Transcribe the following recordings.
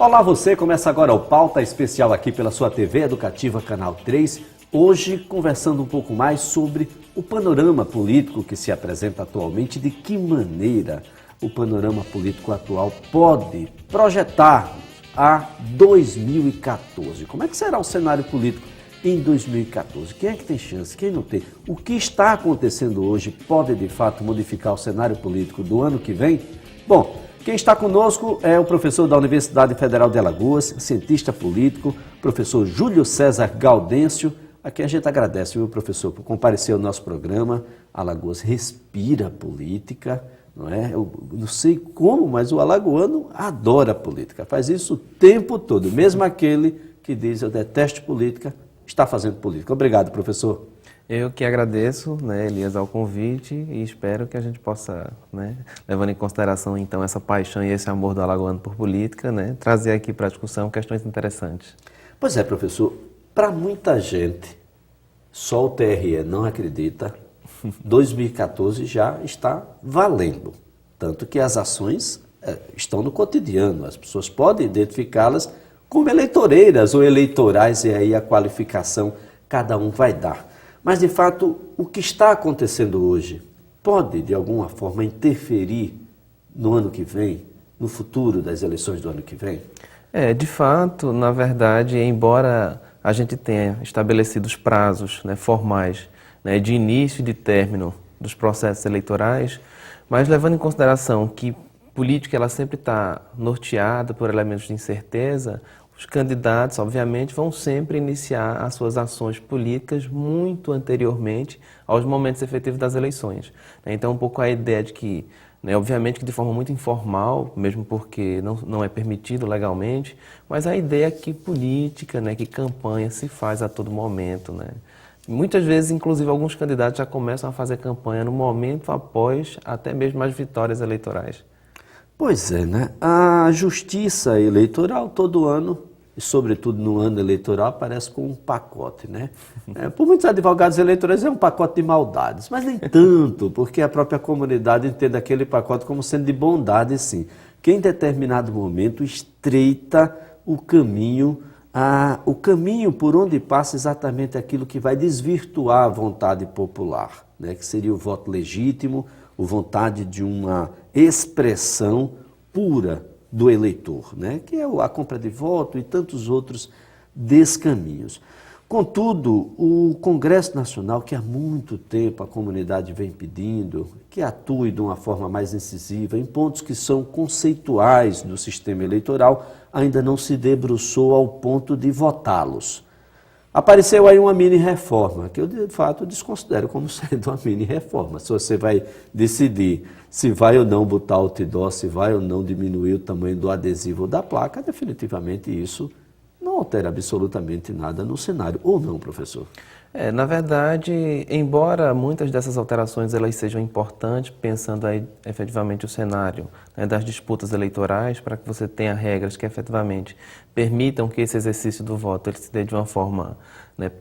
Olá você, começa agora o Pauta Especial aqui pela sua TV Educativa Canal 3. Hoje conversando um pouco mais sobre o panorama político que se apresenta atualmente, de que maneira o panorama político atual pode projetar a 2014. Como é que será o cenário político em 2014? Quem é que tem chance, quem não tem? O que está acontecendo hoje pode de fato modificar o cenário político do ano que vem? Bom, quem está conosco é o professor da Universidade Federal de Alagoas, cientista político, professor Júlio César Gaudêncio. Aqui a gente agradece, viu, professor, por comparecer ao nosso programa. Alagoas respira política, não é? Eu não sei como, mas o alagoano adora política, faz isso o tempo todo. Mesmo aquele que diz eu detesto política, está fazendo política. Obrigado, professor. Eu que agradeço, Elias, ao convite e espero que a gente possa, levando em consideração então essa paixão e esse amor do alagoano por política, trazer aqui para a discussão questões interessantes. Pois é, professor, para muita gente, só o TRE não acredita, 2014 já está valendo, tanto que as ações estão no cotidiano, as pessoas podem identificá-las como eleitoreiras ou eleitorais, e aí a qualificação cada um vai dar. Mas, de fato, o que está acontecendo hoje pode, de alguma forma, interferir no ano que vem, no futuro das eleições do ano que vem? De fato, na verdade, embora a gente tenha estabelecido os prazos formais de início e de término dos processos eleitorais, mas levando em consideração que política ela sempre está norteada por elementos de incerteza, os candidatos, obviamente, vão sempre iniciar as suas ações políticas muito anteriormente aos momentos efetivos das eleições. Então, um pouco a ideia de que, obviamente que de forma muito informal, mesmo porque não é permitido legalmente, mas a ideia é que política, que campanha se faz a todo momento. Muitas vezes, inclusive, alguns candidatos já começam a fazer campanha no momento após até mesmo as vitórias eleitorais. Pois é, A justiça eleitoral todo ano, e sobretudo no ano eleitoral, aparece com um pacote, Por muitos advogados eleitorais é um pacote de maldades, mas nem tanto, porque a própria comunidade entende aquele pacote como sendo de bondade, sim, que em determinado momento estreita o caminho por onde passa exatamente aquilo que vai desvirtuar a vontade popular, que seria o voto legítimo, a vontade de uma expressão pura do eleitor, que é a compra de voto e tantos outros descaminhos. Contudo, o Congresso Nacional, que há muito tempo a comunidade vem pedindo, que atue de uma forma mais incisiva em pontos que são conceituais do sistema eleitoral, ainda não se debruçou ao ponto de votá-los. Apareceu aí uma mini-reforma, que eu de fato desconsidero como sendo uma mini-reforma. Se você vai decidir se vai ou não botar outdoor, se vai ou não diminuir o tamanho do adesivo ou da placa, definitivamente isso não altera absolutamente nada no cenário, ou não, professor? Na verdade, embora muitas dessas alterações elas sejam importantes, pensando aí efetivamente o cenário das disputas eleitorais, para que você tenha regras que efetivamente permitam que esse exercício do voto ele se dê de uma forma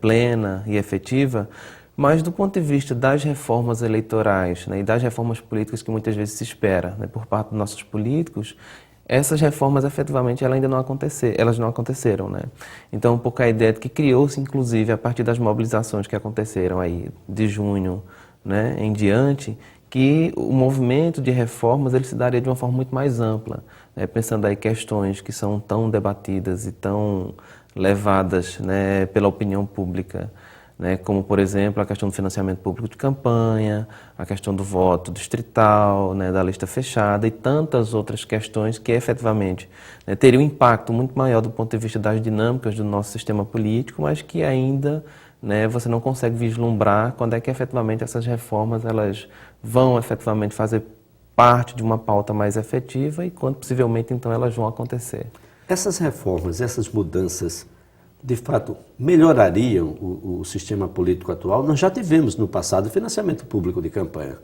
plena e efetiva, mas do ponto de vista das reformas eleitorais e das reformas políticas que muitas vezes se espera por parte dos nossos políticos, essas reformas, efetivamente, elas não aconteceram, Então, um pouco a ideia de que criou-se, inclusive, a partir das mobilizações que aconteceram aí de junho, em diante, que o movimento de reformas ele se daria de uma forma muito mais ampla, pensando aí questões que são tão debatidas e tão levadas pela opinião pública, como, por exemplo, a questão do financiamento público de campanha, a questão do voto distrital, da lista fechada e tantas outras questões que, efetivamente, teriam um impacto muito maior do ponto de vista das dinâmicas do nosso sistema político, mas que ainda você não consegue vislumbrar quando é que, efetivamente, essas reformas elas vão, efetivamente, fazer parte de uma pauta mais efetiva e quando, possivelmente, então, elas vão acontecer. Essas reformas, essas mudanças, de fato, melhorariam o sistema político atual? Nós já tivemos no passado financiamento público de campanha.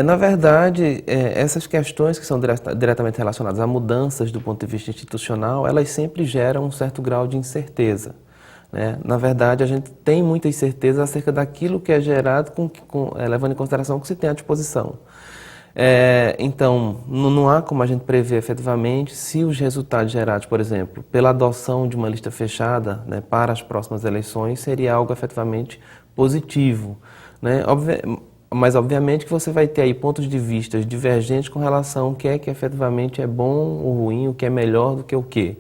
Na verdade, essas questões que são diretamente relacionadas a mudanças do ponto de vista institucional, elas sempre geram um certo grau de incerteza. Na verdade, a gente tem muita incerteza acerca daquilo que é gerado levando em consideração o que se tem à disposição. Então, não há como a gente prever efetivamente se os resultados gerados, por exemplo, pela adoção de uma lista fechada, né, para as próximas eleições, seria algo efetivamente positivo, né? Mas, obviamente, que você vai ter aí pontos de vista divergentes com relação ao que é que efetivamente é bom ou ruim, o que é melhor do que o quê,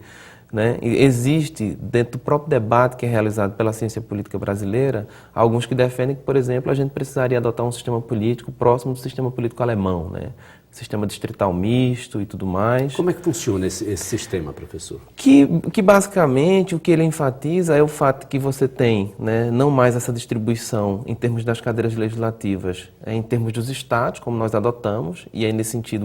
né? E existe, dentro do próprio debate que é realizado pela ciência política brasileira, alguns que defendem que, por exemplo, a gente precisaria adotar um sistema político próximo do sistema político alemão, né? Sistema distrital misto e tudo mais. Como é que funciona esse sistema, professor? Que basicamente o que ele enfatiza é o fato de que você tem, né, não mais essa distribuição em termos das cadeiras legislativas, em termos dos estados, como nós adotamos, e aí nesse sentido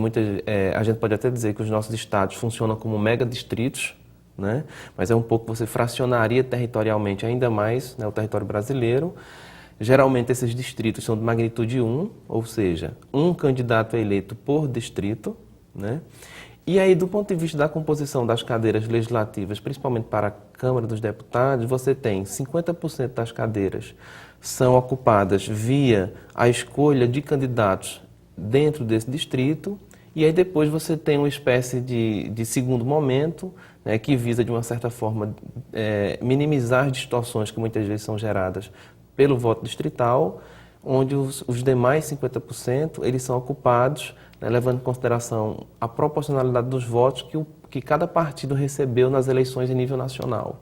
a gente pode até dizer que os nossos estados funcionam como mega distritos, né? Mas é um pouco, você fracionaria territorialmente ainda mais, né, o território brasileiro. Geralmente esses distritos são de magnitude 1, ou seja, um candidato é eleito por distrito, né? E aí, do ponto de vista da composição das cadeiras legislativas, principalmente para a Câmara dos Deputados, você tem 50% das cadeiras são ocupadas via a escolha de candidatos dentro desse distrito, e aí depois você tem uma espécie de segundo momento, né, que visa, de uma certa forma, minimizar as distorções que muitas vezes são geradas pelo voto distrital, onde os demais 50% eles são ocupados, né, levando em consideração a proporcionalidade dos votos que cada partido recebeu nas eleições em nível nacional.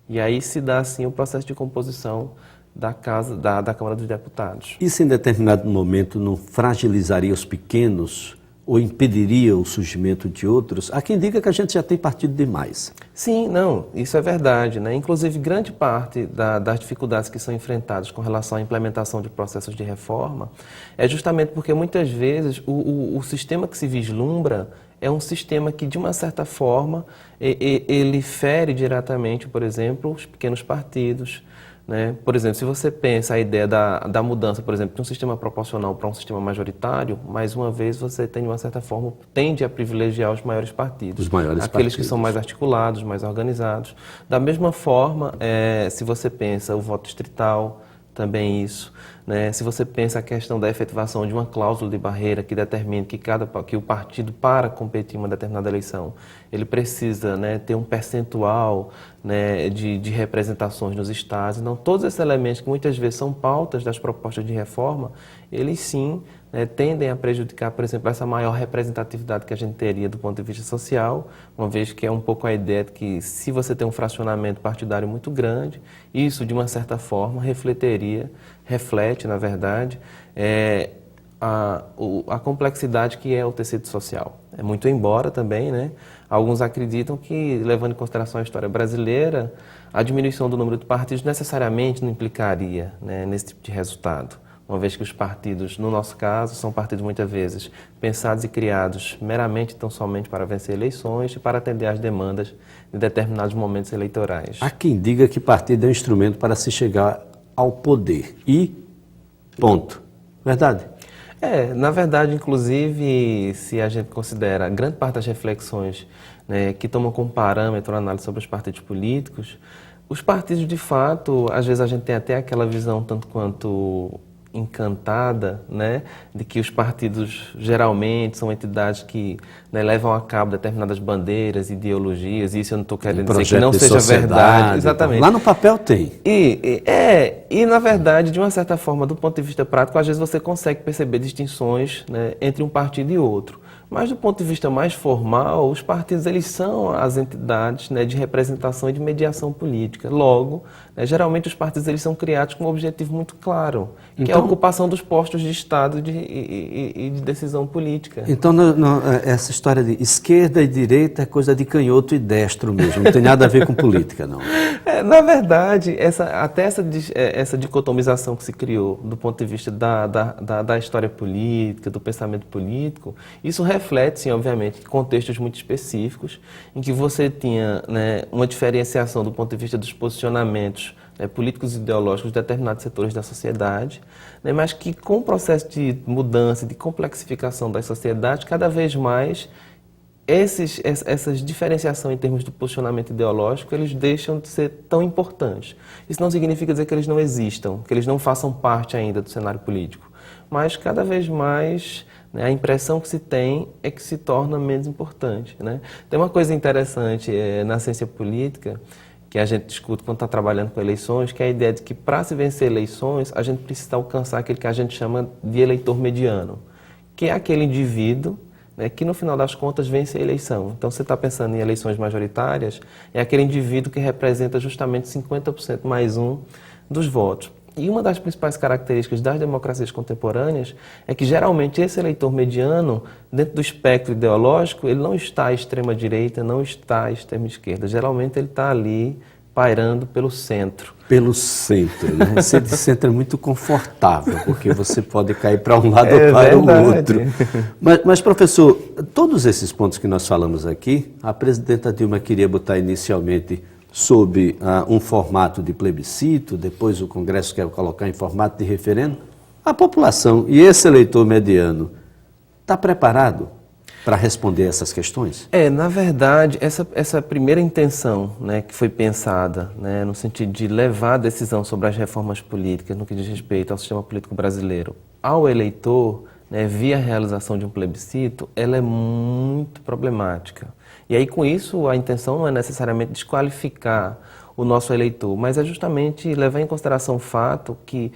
E aí se dá, assim, o processo de composição da Câmara dos Deputados. Isso, em determinado momento, não fragilizaria os pequenos ou impediria o surgimento de outros? Há quem diga que a gente já tem partido demais. Sim, não, isso é verdade, né? Inclusive, grande parte das dificuldades que são enfrentadas com relação à implementação de processos de reforma é justamente porque, muitas vezes, o sistema que se vislumbra é um sistema que, de uma certa forma, ele fere diretamente, por exemplo, os pequenos partidos, né? Por exemplo, se você pensa a ideia da mudança, por exemplo, de um sistema proporcional para um sistema majoritário, mais uma vez você tem, de uma certa forma, tende a privilegiar os maiores partidos. Os maiores aqueles partidos. que são mais articulados, mais organizados. Da mesma forma, se você pensa o voto distrital, também isso, né? Se você pensa a questão da efetivação de uma cláusula de barreira que determine que o partido, para competir em uma determinada eleição, ele precisa, né, ter um percentual, né, de representações nos estados. Então, todos esses elementos que muitas vezes são pautas das propostas de reforma, eles sim, né, tendem a prejudicar, por exemplo, essa maior representatividade que a gente teria do ponto de vista social, uma vez que é um pouco a ideia de que, se você tem um fracionamento partidário muito grande, isso, de uma certa forma, reflete, na verdade, a complexidade que é o tecido social. É muito embora também, né? Alguns acreditam que, levando em consideração a história brasileira, a diminuição do número de partidos necessariamente não implicaria, né, nesse tipo de resultado. Uma vez que os partidos, no nosso caso, são partidos muitas vezes pensados e criados meramente, tão somente para vencer eleições e para atender às demandas de determinados momentos eleitorais. Há quem diga que partido é um instrumento para se chegar ao poder e ponto. Verdade? Na verdade, inclusive, se a gente considera grande parte das reflexões, né, que tomam como parâmetro a análise sobre os partidos políticos, os partidos, de fato, às vezes a gente tem até aquela visão tanto quanto encantada, né, de que os partidos geralmente são entidades que, né, levam a cabo determinadas bandeiras, ideologias, e isso eu não estou querendo dizer que não seja verdade. Exatamente. Lá no papel tem. E, na verdade, de uma certa forma, do ponto de vista prático, às vezes você consegue perceber distinções, né, entre um partido e outro. Mas, do ponto de vista mais formal, os partidos, eles são as entidades, né, de representação e de mediação política. Logo, né, geralmente os partidos, eles são criados com um objetivo muito claro, que é a ocupação dos postos de Estado e de decisão política. Então, essa história de esquerda e direita é coisa de canhoto e destro mesmo, não tem nada a ver com política, não. Na verdade, essa dicotomização que se criou do ponto de vista da história política, do pensamento político, isso reflete, sim, obviamente, contextos muito específicos, em que você tinha, né, uma diferenciação do ponto de vista dos posicionamentos, né, políticos e ideológicos de determinados setores da sociedade, né, mas que, com o processo de mudança, de complexificação das sociedades, cada vez mais essas diferenciações em termos de posicionamento ideológico, eles deixam de ser tão importantes. Isso não significa dizer que eles não existam, que eles não façam parte ainda do cenário político, mas cada vez mais, né, a impressão que se tem é que se torna menos importante, né? Tem uma coisa interessante na ciência política, que a gente discute quando está trabalhando com eleições, que é a ideia de que para se vencer eleições, a gente precisa alcançar aquele que a gente chama de eleitor mediano, que é aquele indivíduo, né, que no final das contas vence a eleição. Então, você está pensando em eleições majoritárias, é aquele indivíduo que representa justamente 50% mais um dos votos. E uma das principais características das democracias contemporâneas é que, geralmente, esse eleitor mediano, dentro do espectro ideológico, ele não está à extrema-direita, não está à extrema-esquerda. Geralmente, ele está ali pairando pelo centro. Pelo centro, né? Ser de centro é muito confortável, porque você pode cair para um lado ou para o outro. Mas, professor, todos esses pontos que nós falamos aqui, a presidenta Dilma queria botar inicialmente sob um formato de plebiscito, depois o Congresso quer colocar em formato de referendo. A população e esse eleitor mediano está preparado para responder essas questões? Na verdade, essa primeira intenção, né, que foi pensada, né, no sentido de levar a decisão sobre as reformas políticas no que diz respeito ao sistema político brasileiro ao eleitor, né, via realização de um plebiscito, ela é muito problemática. E aí, com isso, a intenção não é necessariamente desqualificar o nosso eleitor, mas é justamente levar em consideração o fato que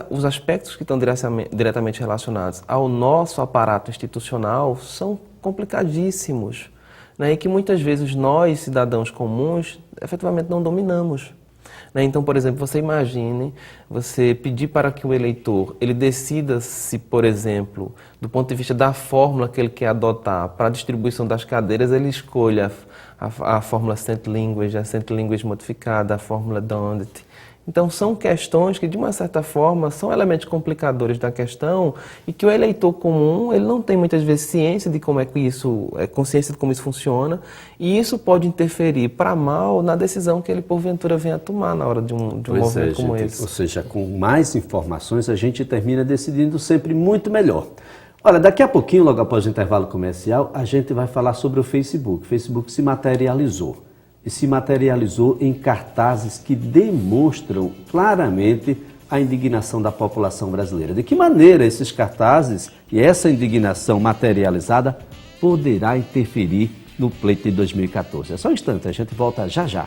os aspectos que estão diretamente relacionados ao nosso aparato institucional são complicadíssimos, né, e que muitas vezes nós, cidadãos comuns, efetivamente não dominamos. Então, por exemplo, você imagine você pedir para que o eleitor ele decida se, por exemplo, do ponto de vista da fórmula que ele quer adotar para a distribuição das cadeiras, ele escolha a fórmula Cent Language, a Cent Language modificada, a fórmula Dondit. Então, são questões que, de uma certa forma, são elementos complicadores da questão e que o eleitor comum, ele não tem muitas vezes ciência de como consciência de como isso funciona, e isso pode interferir para mal na decisão que ele, porventura, venha a tomar na hora de um movimento como esse. Ou seja, com mais informações, a gente termina decidindo sempre muito melhor. Olha, daqui a pouquinho, logo após o intervalo comercial, a gente vai falar sobre o Facebook. O Facebook se materializou. E se materializou em cartazes que demonstram claramente a indignação da população brasileira. De que maneira esses cartazes e essa indignação materializada poderá interferir no pleito de 2014? É só um instante, a gente volta já já.